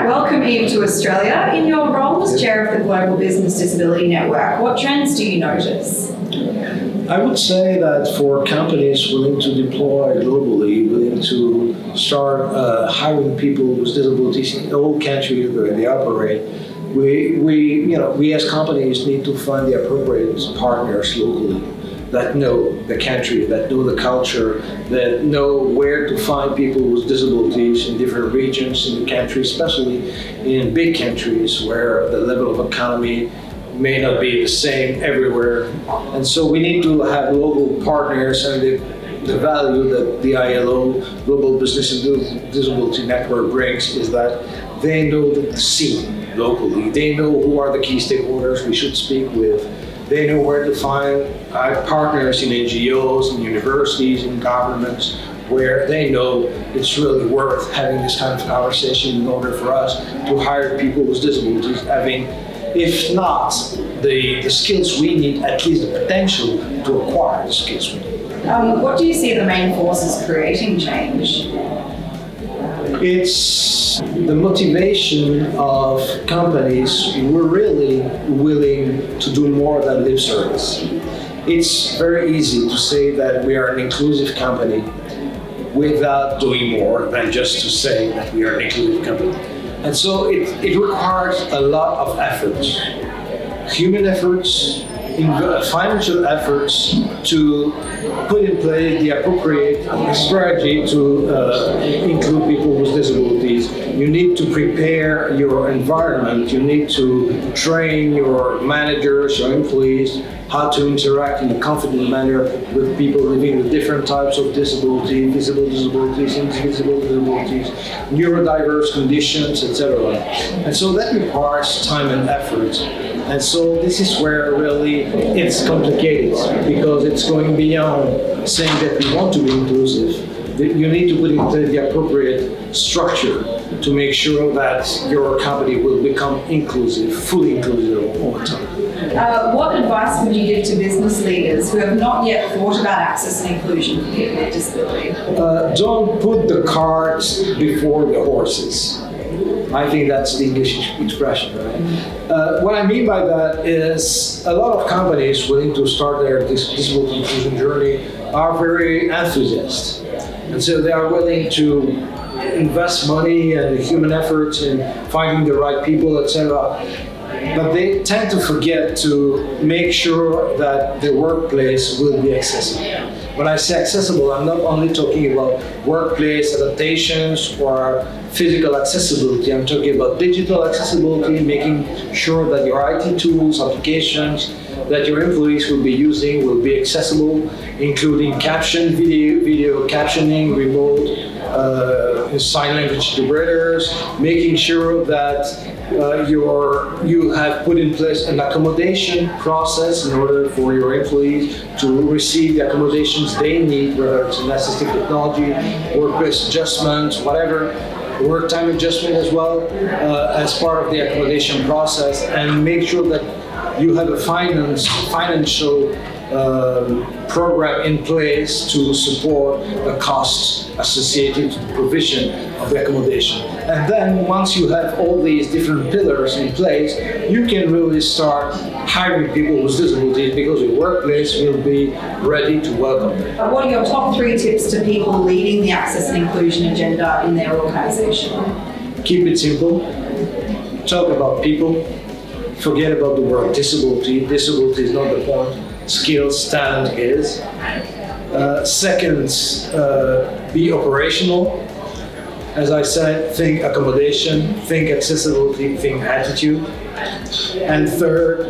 right, welcome Yves to Australia. In your role as chair of the Global Business Disability Network, what trends do you notice? I would say that for companies willing to deploy globally, willing to start hiring people with disabilities in all countries where they operate, we as companies need to find the appropriate partners locally that know the country, that know the culture, that know where to find people with disabilities in different regions in the country, especially in big countries where the level of economy may not be the same everywhere. And so we need to have local partners, and the value that the ILO, Global Business and Disability Network, brings is that they know the scene locally. They know who are the key stakeholders we should speak with. They know where to find partners in NGOs, in universities, in governments, where they know it's really worth having this kind of conversation in order for us to hire people with disabilities, having, if not the skills we need, at least the potential to acquire the skills we need. What do you see the main forces creating change? It's the motivation of companies who are really willing to do more than lip service. It's very easy to say that we are an inclusive company without doing more than just to say that we are an inclusive company. And so it requires a lot of efforts, human efforts, financial efforts to put in place the appropriate strategy to include people with disabilities. You need to prepare your environment. You need to train your managers, your employees, how to interact in a confident manner with people living with different types of disability, visible disabilities, invisible disabilities, neurodiverse conditions, etc. And so that requires time and effort. And so this is where really it's complicated, because it's going beyond saying that we want to be inclusive. You need to put in place the appropriate structure to make sure that your company will become inclusive, fully inclusive all the time. What advice would you give to business leaders who have not yet thought about access and inclusion for people with disability? Don't put the cart before the horses. I think that's the English expression, right? What I mean by that is a lot of companies willing to start their disability inclusion journey are very enthusiastic. And so they are willing to invest money and human efforts in finding the right people, etc. But they tend to forget to make sure that the workplace will be accessible. When I say accessible, I'm not only talking about workplace adaptations or physical accessibility. I'm talking about digital accessibility, making sure that your IT tools, applications that your employees will be using will be accessible, including video captioning, remote sign language interpreters, making sure that you have put in place an accommodation process in order for your employees to receive the accommodations they need, whether it's an assistive technology, workplace adjustment, whatever, work time adjustment as well, as part of the accommodation process, and make sure that you have a financial program in place to support the costs associated to the provision of the accommodation. And then once you have all these different pillars in place, you can really start hiring people with disabilities, because your workplace will be ready to welcome them. What are your top 3 tips to people leading the access and inclusion agenda in their organization? Keep it simple. Talk about people. Forget about the word disability. Disability is not the point. Skills, talent is. Second, be operational. As I said, think accommodation, think accessibility, think attitude. And third,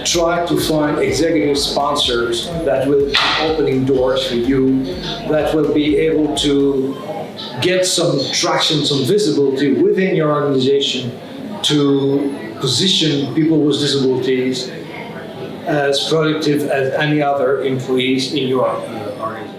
try to find executive sponsors that will be opening doors for you, that will be able to get some traction, some visibility within your organization to position people with disabilities as productive as any other employees in your organization.